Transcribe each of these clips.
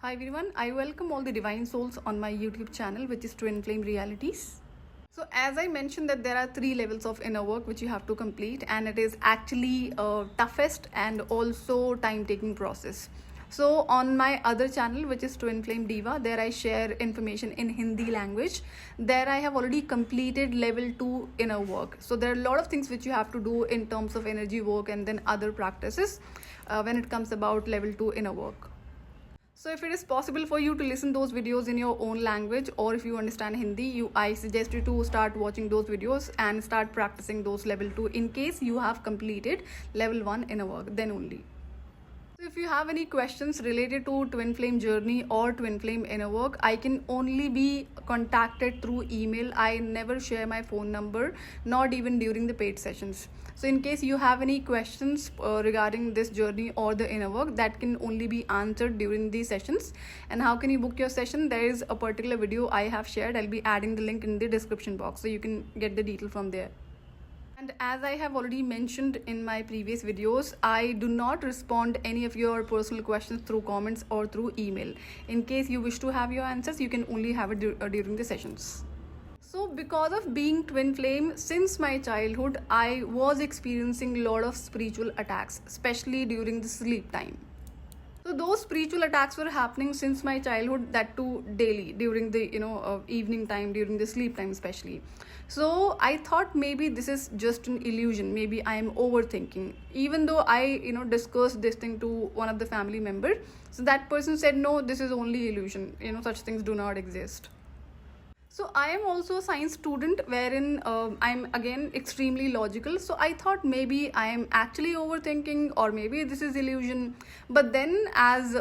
Hi everyone, I welcome all the divine souls on my YouTube channel, which is Twin Flame Realities. So as I mentioned that there are 3 levels of inner work which you have to complete, and it is actually toughest and also time-taking process. So on my other channel, which is Twin Flame Diva, there I share information in Hindi language. There I have already completed level 2 inner work. So there are a lot of things which you have to do in terms of energy work and then other practices when it comes about level 2 inner work. So if it is possible for you to listen those videos in your own language, or if you understand Hindi, I suggest you to start watching those videos and start practicing those level 2 in case you have completed level 1 inner work, then only. So if you have any questions related to Twin Flame journey or Twin Flame inner work, I can only be contacted through email. I never share my phone number, not even during the paid sessions. So in case you have any questions regarding this journey or the inner work, that can only be answered during these sessions. And how can you book your session? There is a particular video I have shared. I'll be adding the link in the description box so you can get the detail from there. And as I have already mentioned in my previous videos, I do not respond any of your personal questions through comments or through email. In case you wish to have your answers, you can only have it during the sessions. So because of being twin flame, since my childhood, I was experiencing a lot of spiritual attacks, especially during the sleep time. So those spiritual attacks were happening since my childhood, that too daily during the evening time, during the sleep time especially. So I thought maybe this is just an illusion, maybe I am overthinking, even though I discussed this thing to one of the family member. So that person said, no, this is only illusion, such things do not exist. So I am also a science student wherein I'm again extremely logical. So I thought maybe I am actually overthinking, or maybe this is illusion. But then as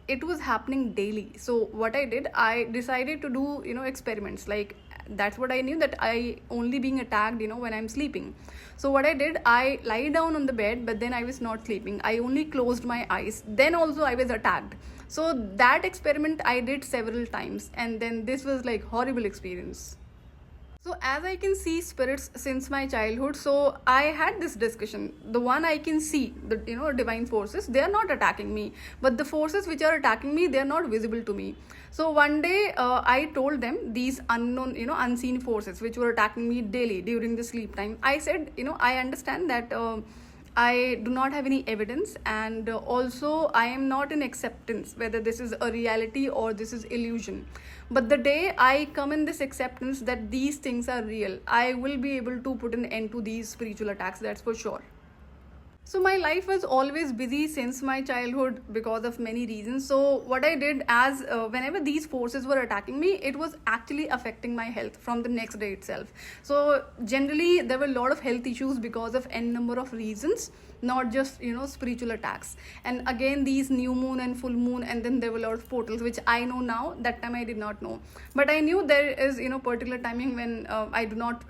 it was happening daily, so what I did, I decided to do experiments. Like that's what I knew, that I only being attacked when I'm sleeping. So what I did, I lie down on the bed, but then I was not sleeping. I only closed my eyes. Then also I was attacked. So that experiment I did several times, and then this was like horrible experience. So as I can see spirits since my childhood, so I had this discussion. The one I can see, the divine forces, they are not attacking me, but the forces which are attacking me, they are not visible to me. So one day I told them these unknown, unseen forces which were attacking me daily during the sleep time. I said, I understand that I do not have any evidence, and also I am not in acceptance whether this is a reality or this is illusion. But the day I come in this acceptance that these things are real, I will be able to put an end to these spiritual attacks, that's for sure. So my life was always busy since my childhood because of many reasons. So what I did, as whenever these forces were attacking me, it was actually affecting my health from the next day itself. So generally there were a lot of health issues because of n number of reasons, not just spiritual attacks. And again, these new moon and full moon, and then there were a lot of portals which I know now. That time I did not know, but I knew there is particular timing when I do not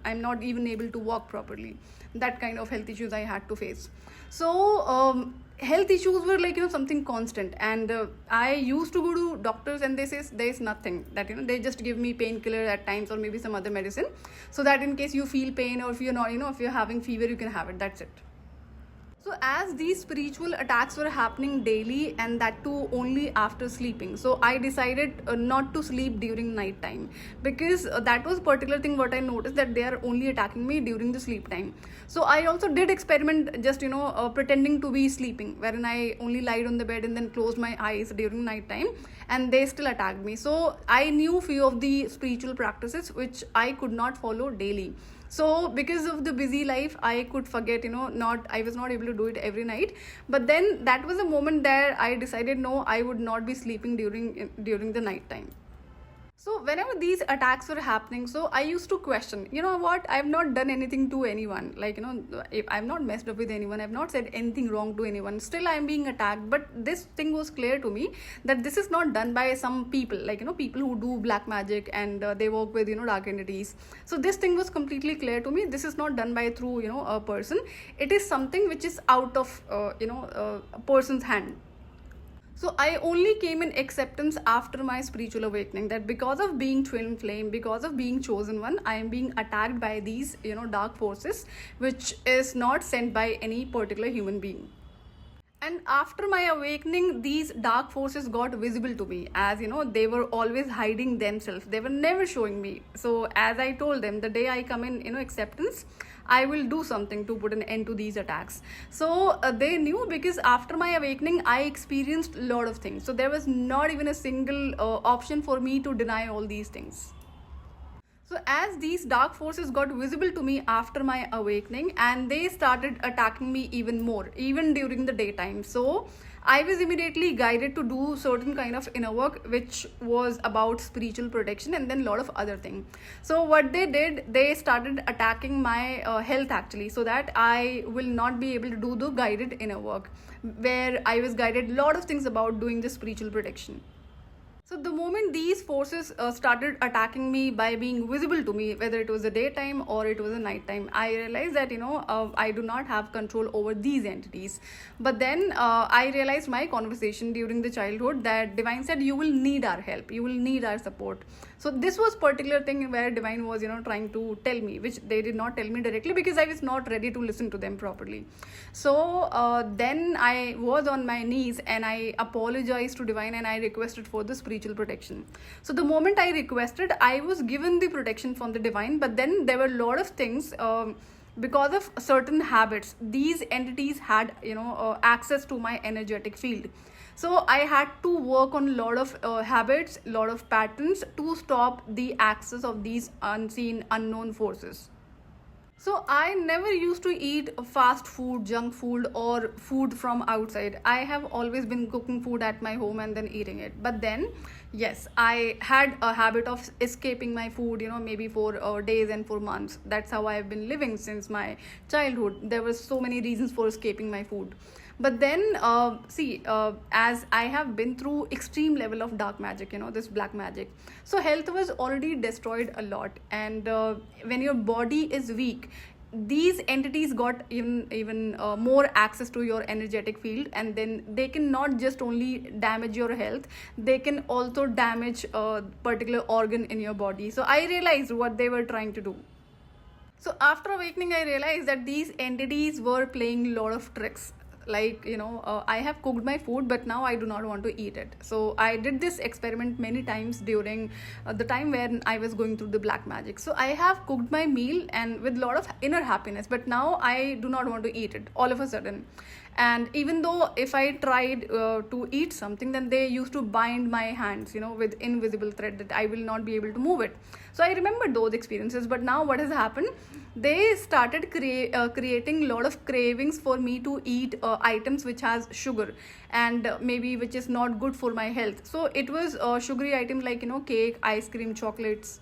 I'm not even able to walk properly. That kind of health issues I had to face. So health issues were like something constant, and I used to go to doctors and they say there is nothing, that they just give me painkiller at times, or maybe some other medicine, so that in case you feel pain, or if you're not if you're having fever, you can have it, that's it. So as these spiritual attacks were happening daily, and that too only after sleeping, so I decided not to sleep during night time, because that was a particular thing what I noticed, that they are only attacking me during the sleep time. So I also did experiment, just pretending to be sleeping, wherein I only lied on the bed and then closed my eyes during night time, and they still attacked me. So I knew few of the spiritual practices which I could not follow daily. So because of the busy life, I could forget, I was not able to do it every night. But then that was a moment that I decided, no, I would not be sleeping during the night time. So whenever these attacks were happening, so I used to question, what, I have not done anything to anyone. Like, if I've not messed up with anyone, I've not said anything wrong to anyone. Still, I'm being attacked. But this thing was clear to me that this is not done by some people, like, people who do black magic, and they work with, dark entities. So this thing was completely clear to me. This is not done by through, a person. It is something which is out of, a person's hand. So I only came in acceptance after my spiritual awakening, that because of being twin flame, because of being chosen one, I am being attacked by these, dark forces, which is not sent by any particular human being. And after my awakening, these dark forces got visible to me, as they were always hiding themselves. They were never showing me. So as I told them, the day I come in acceptance, I will do something to put an end to these attacks. So they knew, because after my awakening I experienced a lot of things. So there was not even a single option for me to deny all these things. So as these dark forces got visible to me after my awakening, and they started attacking me even more, even during the daytime. So I was immediately guided to do certain kind of inner work, which was about spiritual protection and then a lot of other things. So what they did, they started attacking my health actually, so that I will not be able to do the guided inner work, where I was guided a lot of things about doing the spiritual protection. So the moment these forces started attacking me by being visible to me, whether it was a daytime or it was a nighttime, I realized that I do not have control over these entities. But then I realized my conversation during the childhood, that divine said, you will need our help, you will need our support. So this was particular thing where divine was trying to tell me, which they did not tell me directly, because I was not ready to listen to them properly. So then I was on my knees and I apologized to divine, and I requested for the spiritual protection. So the moment I requested, I was given the protection from the divine. But then there were a lot of things, because of certain habits, these entities had access to my energetic field. So I had to work on a lot of habits, lot of patterns, to stop the access of these unseen, unknown forces. So I never used to eat fast food, junk food, or food from outside. I have always been cooking food at my home and then eating it. But then, yes, I had a habit of escaping my food, maybe for days and for months. That's how I have been living since my childhood. There were so many reasons for escaping my food. But then as I have been through extreme level of dark magic, this black magic, so health was already destroyed a lot. And when your body is weak, these entities got even more access to your energetic field, and then they can not just only damage your health, they can also damage a particular organ in your body. So I realized what they were trying to do. So after awakening, I realized that these entities were playing a lot of tricks. Like I have cooked my food, but now I do not want to eat it. So I did this experiment many times during the time when I was going through the black magic. So I have cooked my meal and with a lot of inner happiness, but now I do not want to eat it all of a sudden. And even though if I tried to eat something, then they used to bind my hands with invisible thread, that I will not be able to move it. So I remember those experiences. But now what has happened, they started creating a lot of cravings for me to eat items which has sugar, and maybe which is not good for my health. So it was sugary items like cake, ice cream, chocolates.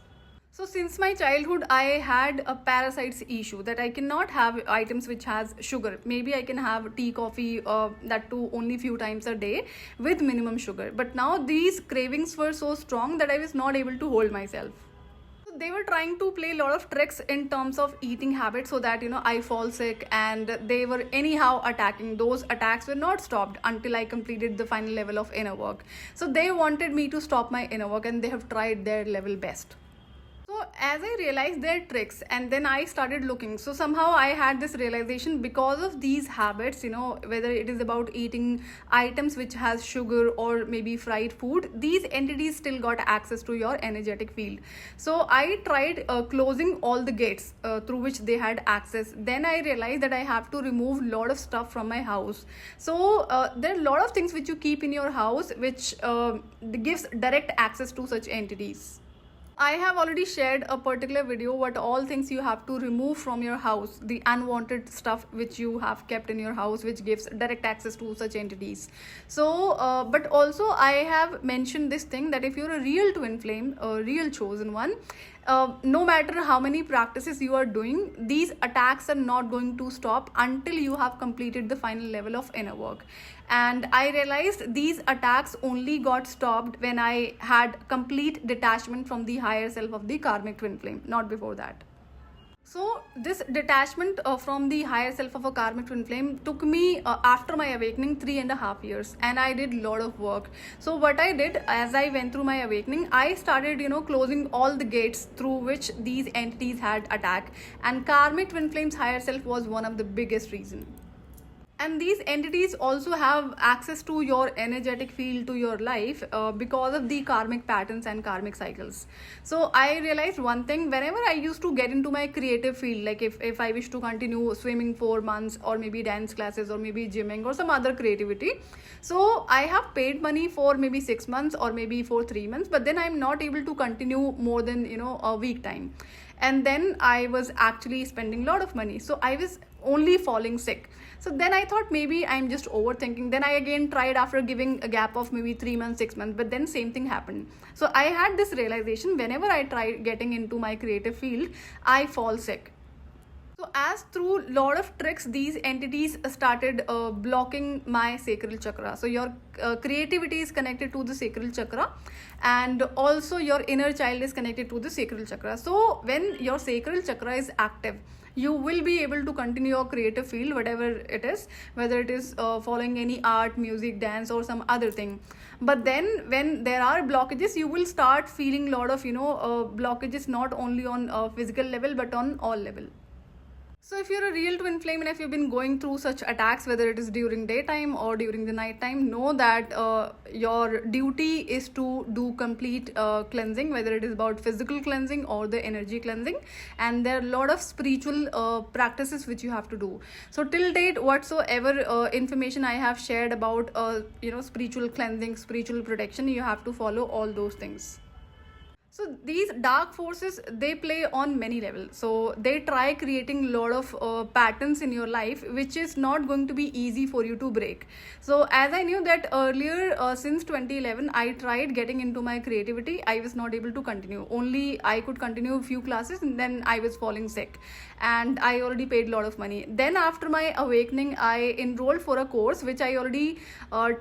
So since my childhood, I had a parasites issue, that I cannot have items which has sugar. Maybe I can have tea, coffee, that too only few times a day with minimum sugar. But now these cravings were so strong that I was not able to hold myself. So they were trying to play a lot of tricks in terms of eating habits, so that I fall sick, and they were anyhow attacking. Those attacks were not stopped until I completed the final level of inner work. So they wanted me to stop my inner work, and they have tried their level best. So as I realized their tricks, and then I started looking, so somehow I had this realization, because of these habits, whether it is about eating items which has sugar or maybe fried food, these entities still got access to your energetic field. So I tried closing all the gates through which they had access. Then I realized that I have to remove a lot of stuff from my house. So there are a lot of things which you keep in your house, which gives direct access to such entities. I have already shared a particular video what all things you have to remove from your house, the unwanted stuff which you have kept in your house, which gives direct access to such entities. So but also I have mentioned this thing, that if you're a real twin flame, a real chosen one, no matter how many practices you are doing, these attacks are not going to stop until you have completed the final level of inner work. And I realized these attacks only got stopped when I had complete detachment from the higher self of the karmic twin flame, not before that. So this detachment from the higher self of a karmic twin flame took me after my awakening 3.5 years, and I did a lot of work. So what I did as I went through my awakening, I started closing all the gates through which these entities had attacked, and karmic twin flame's higher self was one of the biggest reason. And these entities also have access to your energetic field, to your life, because of the karmic patterns and karmic cycles. So I realized one thing: whenever I used to get into my creative field, like if I wish to continue swimming for months, or maybe dance classes, or maybe gymming, or some other creativity, so I have paid money for maybe 6 months or maybe for 3 months, but then I'm not able to continue more than a week time. And then I was actually spending a lot of money, so I was only falling sick. So then I thought maybe I'm just overthinking. Then I again tried after giving a gap of maybe 3 months, 6 months, but then same thing happened. So I had this realization: whenever I try getting into my creative field, I fall sick. So as through lot of tricks, these entities started blocking my sacral chakra. So your creativity is connected to the sacral chakra, and also your inner child is connected to the sacral chakra. So when your sacral chakra is active, you will be able to continue your creative field, whatever it is, whether it is following any art, music, dance, or some other thing. But then when there are blockages, you will start feeling a lot of blockages, not only on a physical level but on all level. So if you're a real twin flame, and if you've been going through such attacks, whether it is during daytime or during the night time, know that your duty is to do complete cleansing, whether it is about physical cleansing or the energy cleansing. And there are a lot of spiritual practices which you have to do. So till date, whatsoever information I have shared about spiritual cleansing, spiritual protection, you have to follow all those things. So these dark forces, they play on many levels. So they try creating a lot of patterns in your life, which is not going to be easy for you to break. So as I knew that earlier, since 2011, I tried getting into my creativity. I was not able to continue. Only I could continue a few classes, and then I was falling sick. And I already paid a lot of money. Then after my awakening, I enrolled for a course which I already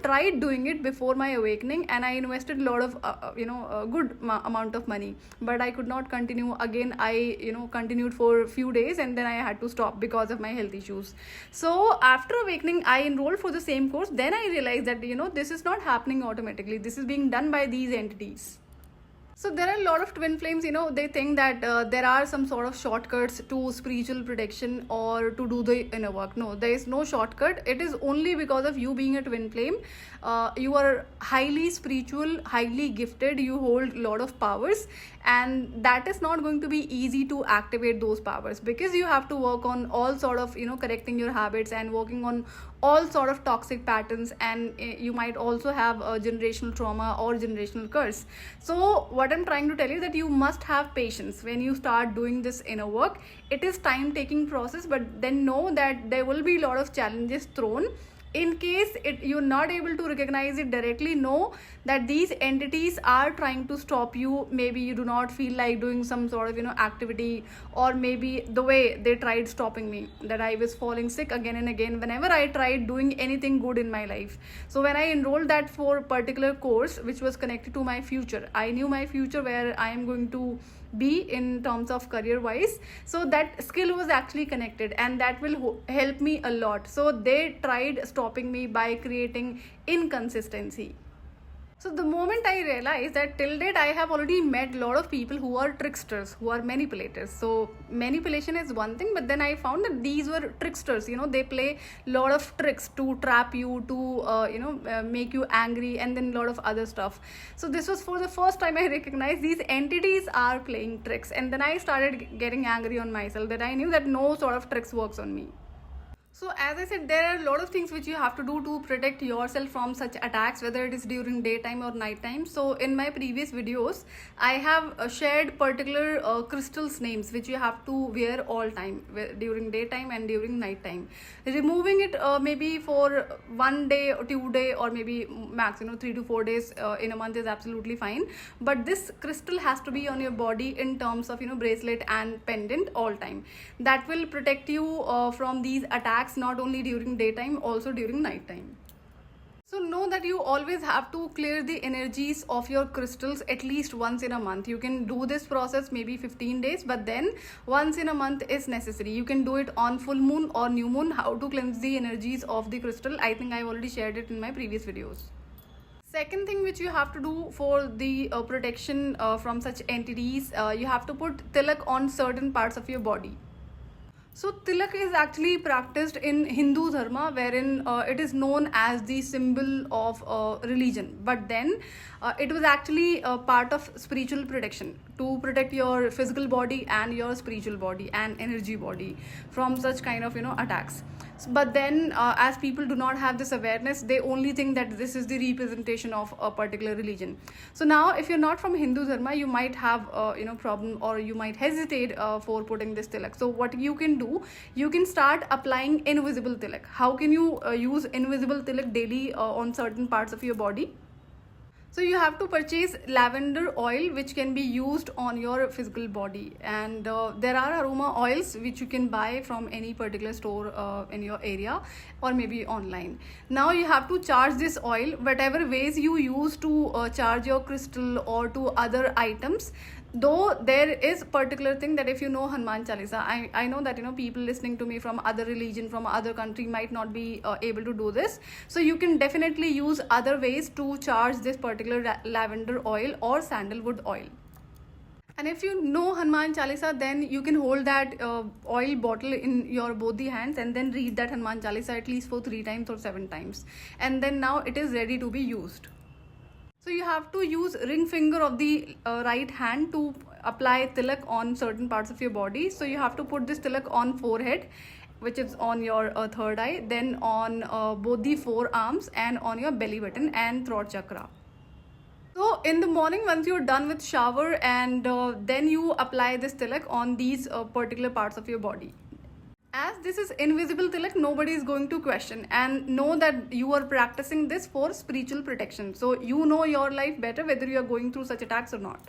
tried doing it before my awakening, and I invested a lot of a good amount of money, but I could not continue. Again, I continued for a few days, and then I had to stop because of my health issues. So after awakening, I enrolled for the same course. Then I realized that this is not happening automatically. This is being done by these entities. So there are a lot of twin flames, they think that there are some sort of shortcuts to spiritual protection or to do the inner work. No, there is no shortcut. It is only because of you being a twin flame. You are highly spiritual, highly gifted. You hold a lot of powers, and that is not going to be easy to activate those powers, because you have to work on all sort of correcting your habits and working on all sort of toxic patterns, and you might also have a generational trauma or generational curse. So what I'm trying to tell you, that you must have patience when you start doing this inner work. It is time taking process, but then know that there will be a lot of challenges thrown. In case you're not able to recognize it directly, know that these entities are trying to stop you. Maybe you do not feel like doing some sort of activity, or maybe the way they tried stopping me, that I was falling sick again and again whenever I tried doing anything good in my life. So when I enrolled that for particular course which was connected to my future, I knew my future, where I am going to be in terms of career wise. So that skill was actually connected, and that will help me a lot. So they tried stopping me by creating inconsistency. So the moment I realized that till date I have already met a lot of people who are tricksters, who are manipulators. So manipulation is one thing, but then I found that these were tricksters. They play a lot of tricks to trap you, to make you angry, and then a lot of other stuff. So this was for the first time I recognized these entities are playing tricks, and then I started getting angry on myself, that I knew that no sort of tricks works on me. So as I said, there are a lot of things which you have to do to protect yourself from such attacks, whether it is during daytime or nighttime. So in my previous videos, I have shared particular crystals names which you have to wear all time, during daytime and during nighttime. Removing it maybe for 1 day or 2 day, or maybe max 3 to 4 days in a month is absolutely fine. But this crystal has to be on your body in terms of bracelet and pendant all time. That will protect you from these attacks, not only during daytime, also during nighttime. So know that you always have to clear the energies of your crystals at least once in a month. You can do this process maybe 15 days, but then once in a month is necessary. You can do it on full moon or new moon. How to cleanse the energies of the crystal, I think I've already shared it in my previous videos. Second thing which you have to do for the protection from such entities, you have to put tilak on certain parts of your body. So tilak is actually practiced in Hindu dharma, wherein it is known as the symbol of religion. But then it was actually a part of spiritual protection to protect your physical body and your spiritual body and energy body from such kind of attacks. But then as people do not have this awareness, they only think that this is the representation of a particular religion. So now if you're not from Hindu dharma, you might have problem, or you might hesitate for putting this tilak. So what you can do, you can start applying invisible tilak. How can you use invisible tilak daily on certain parts of your body? So you have to purchase lavender oil, which can be used on your physical body, and there are aroma oils which you can buy from any particular store in your area, or maybe online. Now you have to charge this oil whatever ways you use to charge your crystal or to other items. Though there is particular thing that if you know Hanuman Chalisa, I know that people listening to me from other religion, from other country might not be able to do this. So you can definitely use other ways to charge this particular lavender oil or sandalwood oil. And if you know Hanuman Chalisa, then you can hold that oil bottle in your both the hands and then read that Hanuman Chalisa at least for 3 times or 7 times, and then now it is ready to be used. So you have to use ring finger of the right hand to apply tilak on certain parts of your body. So you have to put this tilak on forehead, which is on your third eye, then on both the forearms, and on your belly button and throat chakra. So in the morning, once you're done with shower, and then you apply this tilak on these particular parts of your body. As this is invisible tilak, nobody is going to question, and know that you are practicing this for spiritual protection. So you know your life better whether you are going through such attacks or not.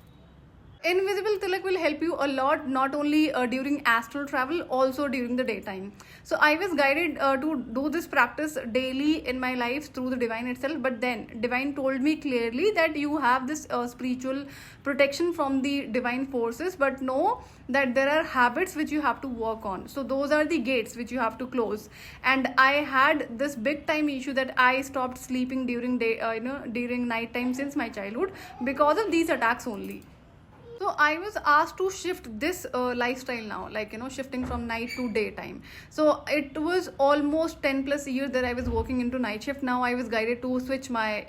Invisible tilak will help you a lot, not only during astral travel, also during the daytime. So I was guided to do this practice daily in my life through the divine itself, but then divine told me clearly that you have this spiritual protection from the divine forces, but know that there are habits which you have to work on. So those are the gates which you have to close. And I had this big time issue that I stopped sleeping during during night time since my childhood because of these attacks only. So I was asked to shift this lifestyle now, like shifting from night to daytime. So it was almost 10 plus years that I was working into night shift. Now I was guided to switch my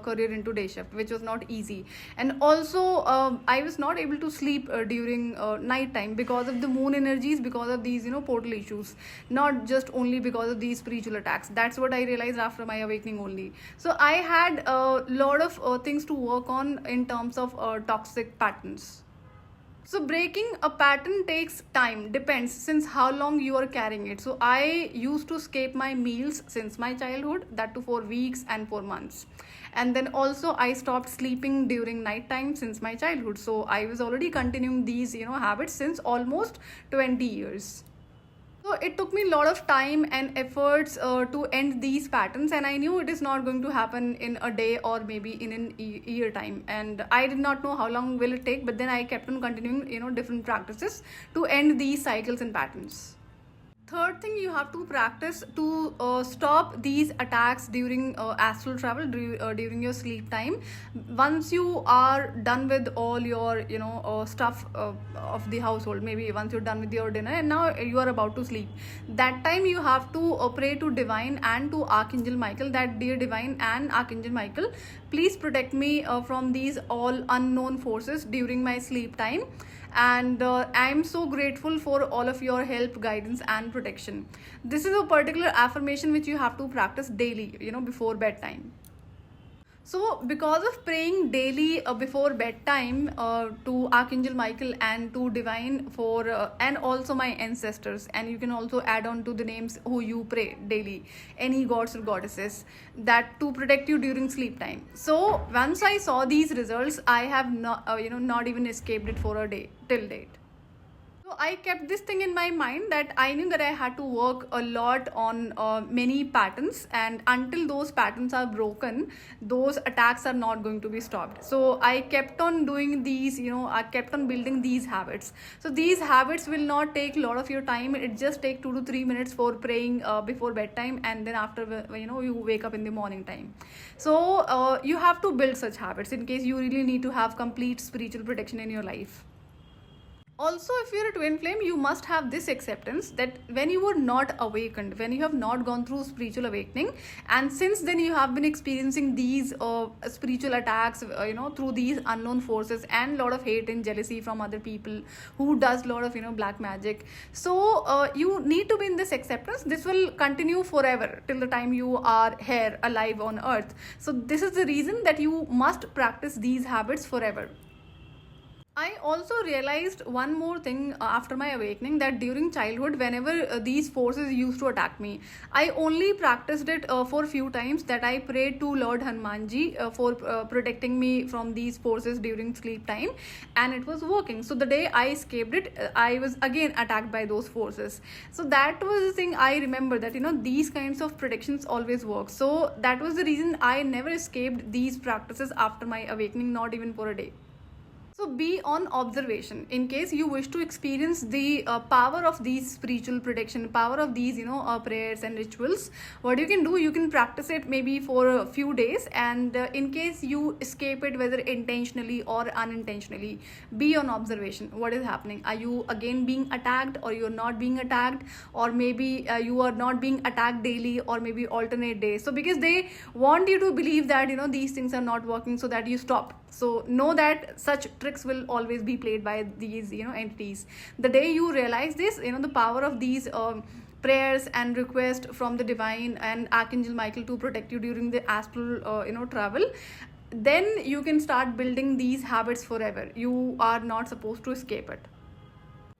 career into day shift, which was not easy. And also I was not able to sleep during night time because of the moon energies, because of these portal issues, not just only because of these spiritual attacks. That's what I realized after my awakening only. So I had a lot of things to work on in terms of toxic patterns. So breaking a pattern takes time, depends since how long you are carrying it. So I used to skip my meals since my childhood, that too for weeks and for months. And then also I stopped sleeping during night time since my childhood. So I was already continuing these habits since almost 20 years. So it took me a lot of time and efforts to end these patterns, and I knew it is not going to happen in a day or maybe in an year time, and I did not know how long will it take, but then I kept on continuing different practices to end these cycles and patterns. Third thing you have to practice to stop these attacks during astral travel, during your sleep time. Once you are done with all your stuff of the household, maybe once you're done with your dinner and now you are about to sleep, that time you have to pray to divine and to Archangel Michael, that dear divine and Archangel Michael, please protect me from these all unknown forces during my sleep time. And I'm so grateful for all of your help, guidance and protection. This is a particular affirmation which you have to practice daily, before bedtime. So because of praying daily before bedtime to Archangel Michael and to divine for and also my ancestors, and you can also add on to the names who you pray daily, any gods or goddesses, that to protect you during sleep time. So once I saw these results, I have not even escaped it for a day till date. So I kept this thing in my mind that I knew that I had to work a lot on many patterns, and until those patterns are broken, those attacks are not going to be stopped. So I kept on doing these, I kept on building these habits. So these habits will not take a lot of your time. It just take 2 to 3 minutes for praying before bedtime, and then after you wake up in the morning time. So you have to build such habits in case you really need to have complete spiritual protection in your life. Also, if you're a twin flame, you must have this acceptance that when you were not awakened, when you have not gone through spiritual awakening, and since then you have been experiencing these spiritual attacks, through these unknown forces and lot of hate and jealousy from other people who does lot of black magic. So you need to be in this acceptance. This will continue forever till the time you are here alive on earth. So this is the reason that you must practice these habits forever. I also realized one more thing after my awakening, that during childhood, whenever these forces used to attack me, I only practiced it for a few times, that I prayed to Lord Hanumanji for protecting me from these forces during sleep time, and it was working. So the day I escaped it, I was again attacked by those forces. So that was the thing I remember, that these kinds of protections always work. So that was the reason I never escaped these practices after my awakening, not even for a day. So be on observation in case you wish to experience the power of these spiritual protection, power of these prayers and rituals. What you can do, you can practice it maybe for a few days, and in case you escape it, whether intentionally or unintentionally, be on observation. What is happening? Are you again being attacked, or you're not being attacked, or maybe you are not being attacked daily, or maybe alternate days? So because they want you to believe that these things are not working, so that you stop. So know that such tricks will always be played by these entities. The day you realize this, the power of these prayers and request from the divine and Archangel Michael to protect you during the astral travel, then you can start building these habits forever. You are not supposed to escape it.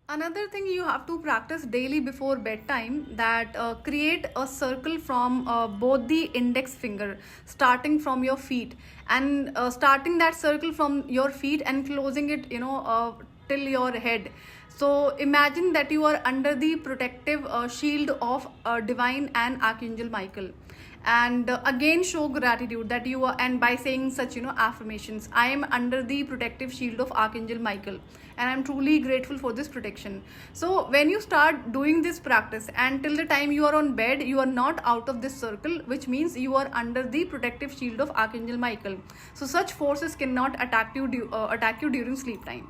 Another thing you have to practice daily before bedtime, that create a circle from both the index finger, starting from your feet, and starting that circle from your feet and closing it till your head. So imagine that you are under the protective shield of divine and Archangel Michael, and again show gratitude that you are, and by saying such affirmations: I am under the protective shield of Archangel Michael, and I'm truly grateful for this protection. So when you start doing this practice, and till the time you are on bed, you are not out of this circle, which means you are under the protective shield of Archangel Michael. So such forces cannot attack you during sleep time.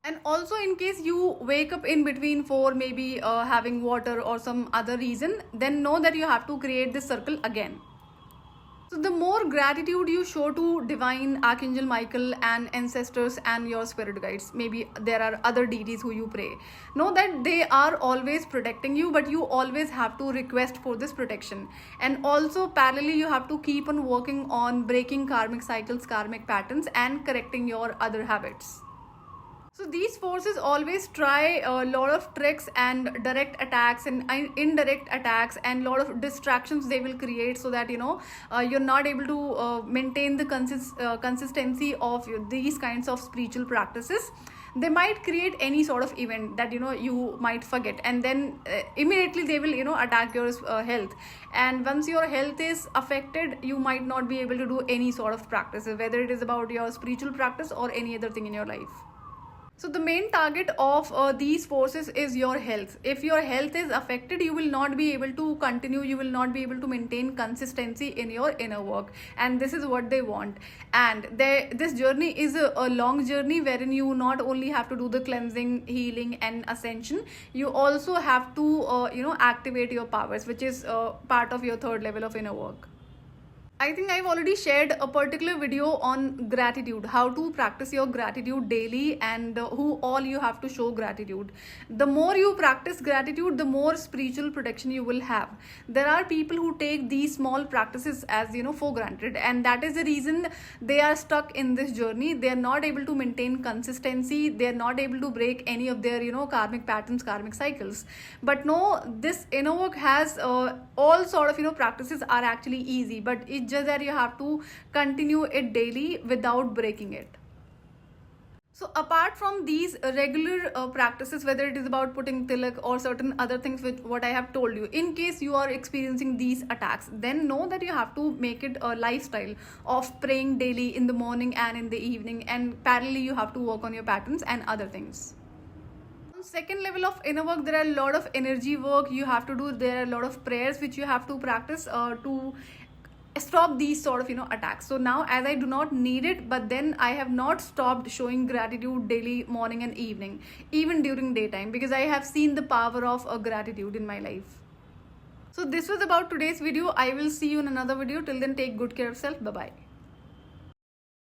And also, in case you wake up in between for maybe having water or some other reason, then know that you have to create this circle again. So the more gratitude you show to divine Archangel Michael and ancestors and your spirit guides, maybe there are other deities who you pray, know that they are always protecting you, but you always have to request for this protection. And also parallelly, you have to keep on working on breaking karmic cycles, karmic patterns, and correcting your other habits. So these forces always try a lot of tricks and direct attacks and indirect attacks, and lot of distractions they will create, so that you're not able to maintain the consistency of these kinds of spiritual practices. They might create any sort of event that you might forget, and then immediately they will attack your health. And once your health is affected, you might not be able to do any sort of practices, whether it is about your spiritual practice or any other thing in your life. So the main target of these forces is your health. If your health is affected, you will not be able to continue, you will not be able to maintain consistency in your inner work, and this is what they want. And this journey is a long journey, wherein you not only have to do the cleansing, healing and ascension, you also have to activate your powers, which is part of your third level of inner work. I think I've already shared a particular video on gratitude, how to practice your gratitude daily, and who all you have to show gratitude. The more you practice gratitude, the more spiritual protection you will have. There are people who take these small practices as for granted, and that is the reason they are stuck in this journey. They are not able to maintain consistency. They are not able to break any of their karmic patterns, karmic cycles. But no, this inner work has all sort of practices are actually easy, but it's just that you have to continue it daily without breaking it. So apart from these regular practices, whether it is about putting tilak or certain other things, which what I have told you, in case you are experiencing these attacks, then know that you have to make it a lifestyle of praying daily in the morning and in the evening, and parallelly you have to work on your patterns and other things. Second level of inner work, there are a lot of energy work you have to do. There are a lot of prayers which you have to practice to stop these sort of attacks. So now, as I do not need it, but then I have not stopped showing gratitude daily, morning and evening, even during daytime, because I have seen the power of gratitude in my life. So this was about today's video. I will see you in another video. Till then, take good care of self. Bye bye.